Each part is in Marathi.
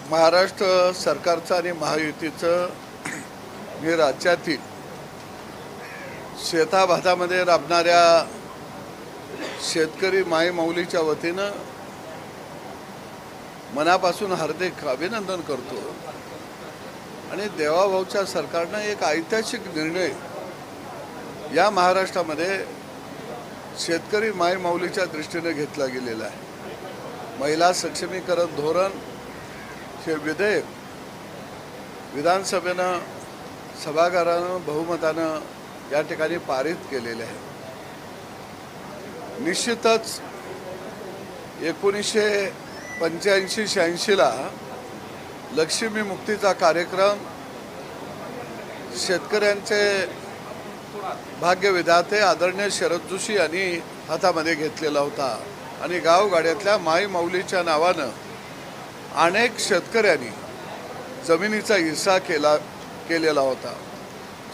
महाराष्ट्र सरकारचं आणि महायुतीचं हे राज्यातील शेताभातामध्ये राबणाऱ्या शेतकरी मायमौलीच्या वतीनं मनापासून हार्दिक अभिनंदन करतो। आणि देवाभाऊच्या सरकारनं एक ऐतिहासिक निर्णय या महाराष्ट्रामध्ये शेतकरी मायमौलीच्या दृष्टीने घेतला गेलेला आहे। महिला सक्षमीकरण धोरण हे विधेयक विधानसभेनं सभागृहानं बहुमतानं या ठिकाणी पारित केलेले आहे। निश्चितच 1985-86 ला लक्ष्मी मुक्तीचा कार्यक्रम शेतकऱ्यांचे भाग्यविधाते आदरणीय शरद जोशी यांनी हातामध्ये घेतलेला होता। आणि गावगाड्यातल्या माईमौलीच्या नावानं अनेक शेतकऱ्यांनी जमिनीचा हिस्सा केलेला होता।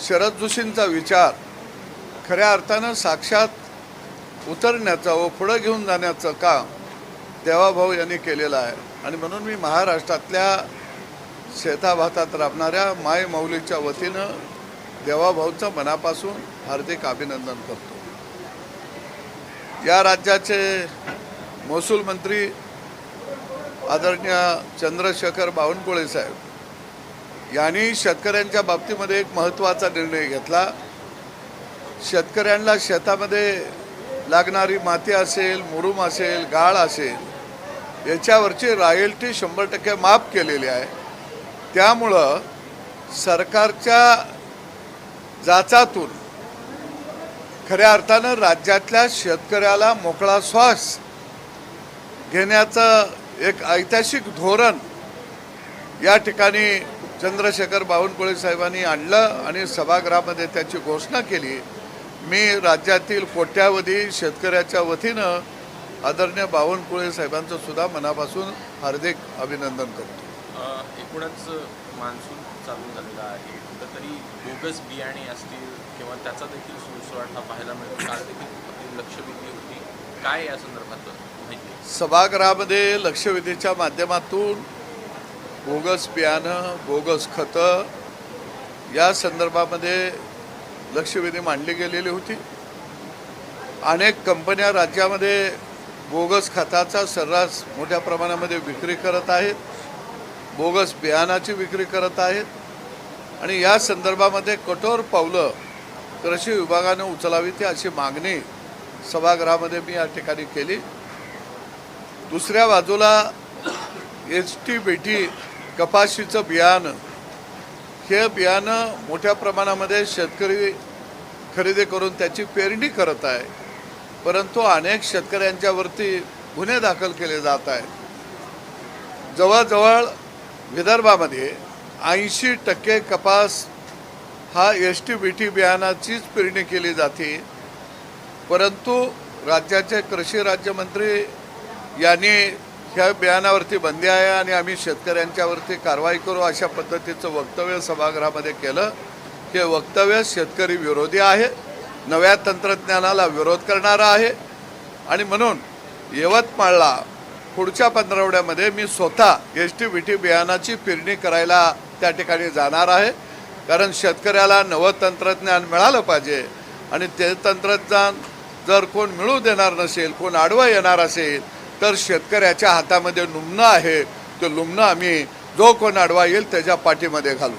शरद जोशींचा विचार खऱ्या अर्थानं साक्षात उतरण्याचा व पुढे घेऊन जाण्याचं काम देवाभाऊ यांनी केलेलं आहे। आणि म्हणून मी महाराष्ट्रातल्या शेताभातात राबणाऱ्या मायमौलीच्या वतीनं देवाभाऊचं मनापासून हार्दिक अभिनंदन करतो। या राज्याचे महसूल मंत्री आदरणीय चंद्रशेखर बावनकुळे साहेब यांनी शेतकऱ्यांच्या बाबतीमध्ये एक महत्त्वाचा निर्णय घेतला। शेतकऱ्यांना शेतामध्ये लागणारी माती असेल, मुरुम असेल, गाळ असेल याच्यावरची रॉयल्टी 100% माफ केलेली आहे। त्यामुळं सरकारच्या जाचातून खऱ्या अर्थानं राज्यातल्या शेतकऱ्याला मोकळा श्वास घेण्याचं एक ऐतिहासिक धोरण या ठिकाणी चंद्रशेखर बावनकुळे साहेबांनी आणलं आणि सभागृहामध्ये त्याची घोषणा केली। मी राज्यातील कोट्यावधी शेतकऱ्याच्या वतीनं आदरणीय बावनकुळे साहेबांचं सुद्धा मनापासून हार्दिक अभिनंदन करतो। एकूणच मान्सून चालू झालेला आहे, कुठंतरी बोगस बियाणे असतील किंवा त्याचा देखील सुळसुळाट हा पाहायला मिळतो। काल देखील लक्षवेधी होती, काय या संदर्भात माहिती? सभागृहामध्ये लक्षवेधीच्या माध्यमातून बोगस बियाणं, बोगस खतं या संदर्भामध्ये लक्षवेधी मांडली गेलेली होती। अनेक कंपन्या राज्यामध्ये बोगस खताचा सर्रास मोठ्या प्रमाणामध्ये विक्री करत आहेत, बोगस बियाणाची विक्री करत आहेत। आणि या संदर्भामध्ये कठोर पावलं कृषी विभागाने उचलावीत अशी मागणी सभागृहामध्ये मी या ठिकाणी केली। दुसऱ्या बाजूला HT-BT कपाशीचं बियाणं हे बियाणं मोठ्या प्रमाणामध्ये शेतकरी खरेदी करून त्याची पेरणी करत आहे, परंतु अनेक शेतकऱ्यांच्यावरती गुन्हे दाखल केले जात आहेत। जवळजवळ विदर्भामध्ये 80% कपास हा HT-BT बियाणाचीच पेरणी केली जाते, परंतु राज्याचे कृषी राज्यमंत्री यांनी ह्या बियाणावरती बंदी आहे आणि आम्ही शेतकऱ्यांच्यावरती कारवाई करू अशा पद्धतीचं वक्तव्य सभागृहामध्ये केलं। हे वक्तव्य शेतकरी विरोधी आहे, नव्या तंत्रज्ञानाला विरोध करणारा आहे। आणि म्हणून यवतमाळला पुढच्या पंधरवड्यामध्ये मी स्वतः HT-BT बियाणाची पेरणी करायला त्या ठिकाणी जाणार आहे, कारण शेतकऱ्याला नवं तंत्रज्ञान मिळालं पाहिजे। आणि ते तंत्रज्ञान जर कोण मिळू देणार नसेल, कोण आडवं येणार असेल तर शेतकऱ्याच्या हातामध्ये लुमणं आहे, ते लुमणं आम्ही जो कोण आडवा येईल त्याच्या पाठीमध्ये घालू।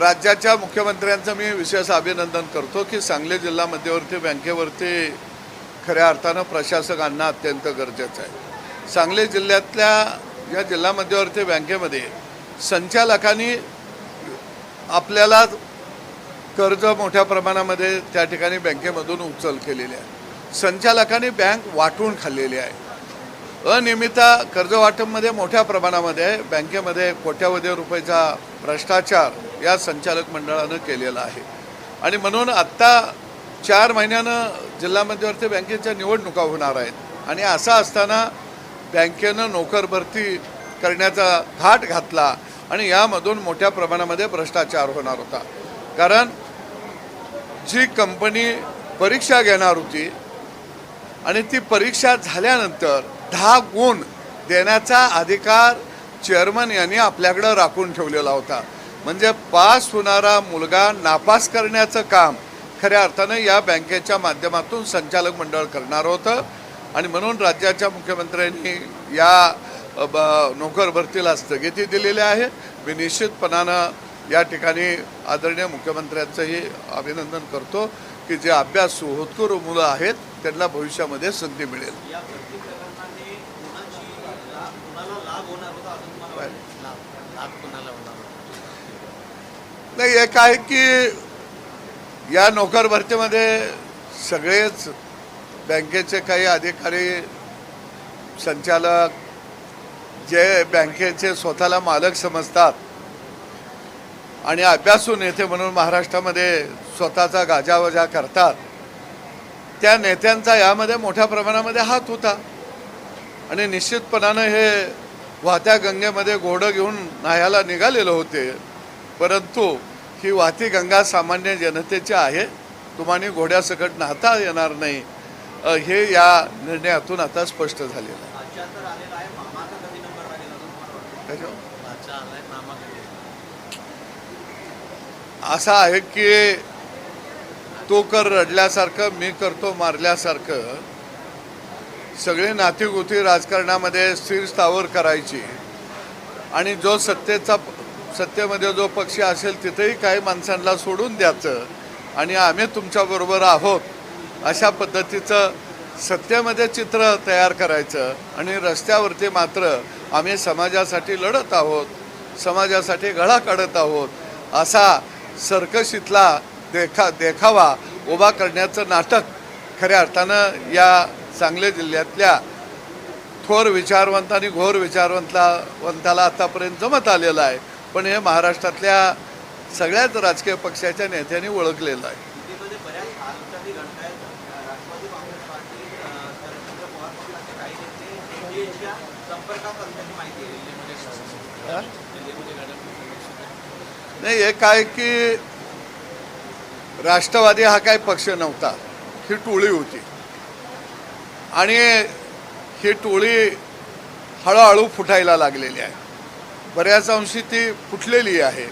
राज्याच्या मुख्यमंत्र्यांचं मी विशेष अभिनंदन करतो की सांगली जिल्हा मध्यवर्ती बँकेवरती खऱ्या अर्थानं प्रशासक आणणं अत्यंत गरजेचं आहे। सांगली जिल्ह्यातल्या या जिल्हा मध्यवर्ती बँकेमध्ये संचालकांनी आपल्याला कर्ज मोठ्या प्रमाणामध्ये त्या ठिकाणी बँकेमधून उचल केलेली आहे। संचालकांनी बँक वाटून खाल्लेली आहे। अनियमित कर्ज वाटपमध्ये मोठ्या प्रमाणामध्ये बँकेमध्ये कोट्यावधी रुपयाचा भ्रष्टाचार या संचालक मंडळानं केलेला आहे। आणि म्हणून आत्ता 4 महिन्यानं जिल्हा मध्यवर्ती बँकेच्या निवडणुका होणार आहेत आणि असं असताना बँकेनं नोकर भरती करण्याचा घाट घातला आणि यामधून मोठ्या प्रमाणामध्ये भ्रष्टाचार होणार होता। कारण जी कंपनी परीक्षा घेणार होती आणि ती परीक्षा झाल्यानंतर 10 गुण देण्याचा अधिकार चेअरमन यांनी आपल्याकडं राखून ठेवलेला होता. म्हणजे पास होणारा मुलगा नापास करण्याचं काम खऱ्या अर्थानं या बँकेच्या माध्यमातून संचालक मंडळ करणार होतं. आणि म्हणून राज्याच्या मुख्यमंत्र्यांनी या नोकर भरतीला स्थगिती दिलेली आहे. मी निश्चितपणानं या ठिकाणी आदरणीय मुख्यमंत्र्यांचंही अभिनंदन करतो की जे अभ्यासू होतकरू मुलं आहेत त्यांना भविष्यामध्ये संधी मिळेल. नाही, एक आहे की या नोकर भरतीमध्ये सगळेच बँकेचे काही अधिकारी संचालक जे बँकेचे स्वतःला मालक समजतात आणि अभ्यासू नेते म्हणून महाराष्ट्रामध्ये स्वतःचा गाजावाजा करतात, त्या नेत्यांचा यामध्ये मोठ्या प्रमाणामध्ये हात होता. आणि निश्चितपणानं हे वाहत्या गंगेमध्ये घोडं घेऊन न्हायला निघालेले होते. परंतु ही वाहती गंगा सामान्य जनतेची आहे, तुम्हाला घोड्यासकट न्हाता येणार नाही, हे या निर्णयातून आता स्पष्ट झालेलं आहे. असं आहे की तो कर रडल्यासारखं, मी करतो मारल्यासारखं सगळे नातीगोती राजकारणामध्ये स्थिर स्थावर करायची आणि जो सत्तेमध्ये जो पक्ष असेल तिथेही काही माणसांना सोडून द्यायचं आणि आम्ही तुमच्याबरोबर आहोत अशा पद्धतीचं सत्तेमध्ये चित्र तयार करायचं आणि रस्त्यावरती मात्र आम्ही समाजासाठी लढत आहोत, समाजासाठी गळा काढत आहोत असा सर्कशीतला देखावा उभा करण्याचं नाटक खऱ्या अर्थानं या सांगली जिल्ह्यातल्या थोर विचारवंत आणि घोर विचारवंताला आतापर्यंत जमत आलेलं आहे. पण हे महाराष्ट्रातल्या सगळ्याच राजकीय पक्षाच्या नेत्यांनी ओळखलेलं आहे. नाही, एक आहे की राष्ट्रवादी हा काही पक्ष नव्हता, ही टोळी होती आणि ही टोळी हळूहळू फुटायला लागलेली आहे. बऱ्याच अंशी ती फुटलेली आहे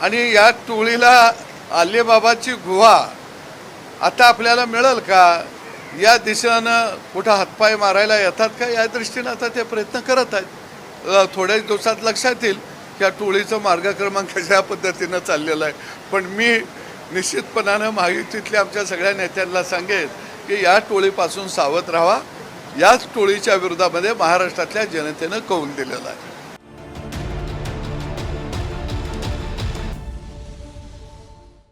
आणि या टोळीला अलिबाबाची गुहा आता आपल्याला मिळेल का या दिशेनं कुठं हातपाय मारायला येतात का या दृष्टीनं आता ते प्रयत्न करत आहेत. थोड्याच दिवसात लक्षात येईल की या टोळीचं मार्गक्रमण कशा पद्धतीनं चाललेलं आहे. पण मी निश्चितपणानं महायुतीतल्या आमच्या सगळ्या नेत्यांना सांगेन की या टोळीपासून सावध राहावा. याच टोळीच्या विरोधामध्ये महाराष्ट्रातल्या जनतेनं कौल दिलेला आहे.